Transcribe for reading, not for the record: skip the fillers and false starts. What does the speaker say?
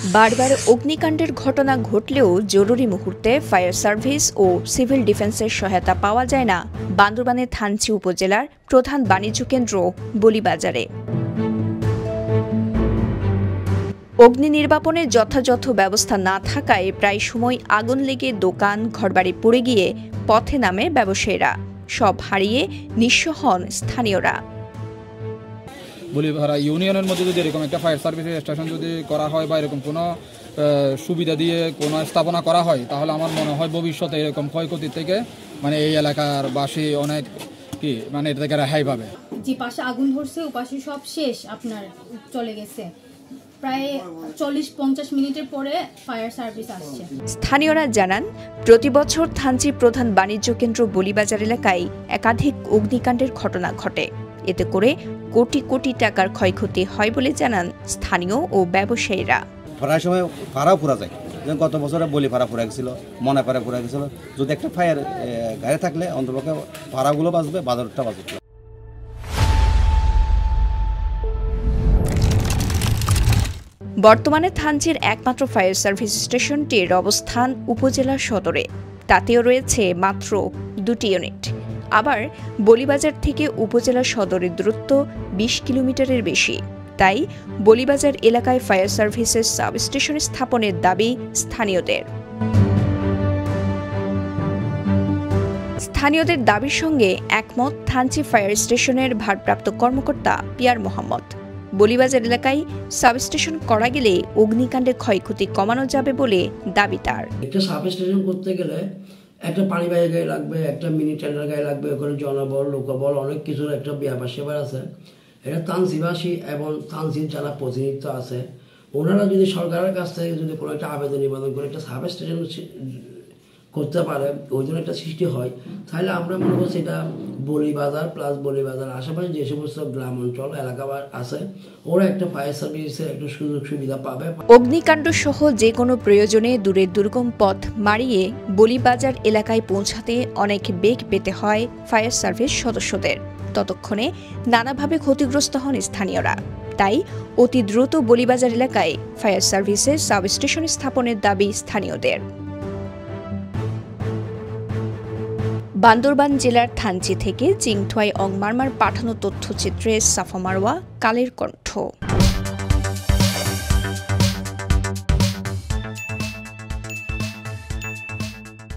বারবার অগ্নিকাণ্ডের ঘটনা ঘটলেও জরুরি মুহূর্তে ফায়ার সার্ভিস ও সিভিল ডিফেন্সের সহায়তা পাওয়া যায় না বান্দরবানের থানচি উপজেলার প্রধান বাণিজ্য কেন্দ্র বলিবাজারে। অগ্নি নির্বাপনে যথাযথ ব্যবস্থা না থাকায় প্রায় সময় আগুন লেগে দোকান ঘরবাড়ি পুড়ে গিয়ে পথে নামে ব্যবসায়ীরা, সব হারিয়ে নিঃস্ব হন স্থানীয়রা। বলিভাড়া ইউনিয়নের মধ্যে যদি এরকম একটা ফায়ার সার্ভিসের স্টেশন যদি করা হয় বা এরকম কোনো সুবিধা দিয়ে কোনো স্থাপনা করা হয়, তাহলে আমার মনে হয় ভবিষ্যতে এরকম ক্ষয়ক্ষতি থেকে এই এলাকার বাসী অনেক এটা থেকে রেহাই পাবে। যে পাশে আগুন ধরছে ও পাশে সব শেষ, আপনার চলে গেছে। প্রায় 40-50 মিনিটের পরে ফায়ার সার্ভিস আসছে। স্থানীয়রা জানান, প্রতি বছর থানচি প্রধান বাণিজ্য কেন্দ্র বলিবাজার এলাকায় একাধিক অগ্নিকাণ্ডের ঘটনা ঘটে। এতে করে কোটি কোটি টাকার ক্ষয়ক্ষতি হয় বলে জানান স্থানীয় ও ব্যবসায়ীরা। প্রায় সময় ফাড়াও পুরা যায়, গত বছরে বলি ফাড়া পুরা গেছিল, মনে ফাড়া পুরা গেছিল। যদি একটা ফায়ার গাড়ি থাকলে অন্তপক্ষে ফাড়াগুলো বাঁচবে, বাজারটা বাঁচবে। বর্তমানে থানচির একমাত্র ফায়ার সার্ভিস স্টেশনটির অবস্থান উপজেলা সদরে, তাতেও রয়েছে মাত্র 2টি ইউনিট। আবার বলিবাজার থেকে উপজেলা সদরের দূরত্ব 20 কিলোমিটারের বেশি। তাই বলিবাজার এলাকায় ফায়ার সার্ভিসের সাবস্টেশন স্থাপনের দাবি স্থানীয়দের। স্থানীয়দের দাবির সঙ্গে একমত থানচি ফায়ার স্টেশনের ভারপ্রাপ্ত কর্মকর্তা পিয়ার মোহাম্মদ। বলিবাজার এলাকায় সাবস্টেশন করা গেলে অগ্নিকাণ্ডের ক্ষয়ক্ষতি কমানো যাবে বলে দাবি তার। একটা সাবস্টেশন করতে গেলে একটা পানি বাইরের গায়ে লাগবে, একটা মিনি টেন্ডার গায়ে লাগবে, ওখানে জনবল লোকবল অনেক কিছুর একটা ব্যাপার সেবার আছে। এটা থানচিবাসী এবং থানচির যারা প্রতিনিধিত্ব আছে, ওনারা যদি সরকারের কাছ থেকে যদি কোনো একটা আবেদন নিবেদন করে একটা সাবস্টেশন করতে পারে, ওই জন্য একটা সৃষ্টি হয়, তাহলে আমরা মনে করছি এটা বলিবাজার প্লাস বলিবাজার আশেপাশে যে সমস্ত গ্রাম অঞ্চল এলাকা আছে, ওরা একটা ফায়ার সার্ভিসের একটা সুযোগ সুবিধা পাবে। অগ্নিকাণ্ড সহ যে কোনো প্রয়োজনে দূরের দুর্গম পথ মারিয়ে বলিবাজার এলাকায় পৌঁছাতে অনেক বেগ পেতে হয় ফায়ার সার্ভিস সদস্যদের। ততক্ষণে নানাভাবে ক্ষতিগ্রস্ত হন স্থানীয়রা। তাই অতি দ্রুত বলিবাজার এলাকায় ফায়ার সার্ভিসের সাবস্টেশন স্থাপনের দাবি স্থানীয়দের। বান্দরবান জেলার থানচি থেকে চিংথুয়াই অংমারমার পাঠানো তথ্যচিত্রে সাফা মারওয়া, কালের কণ্ঠ।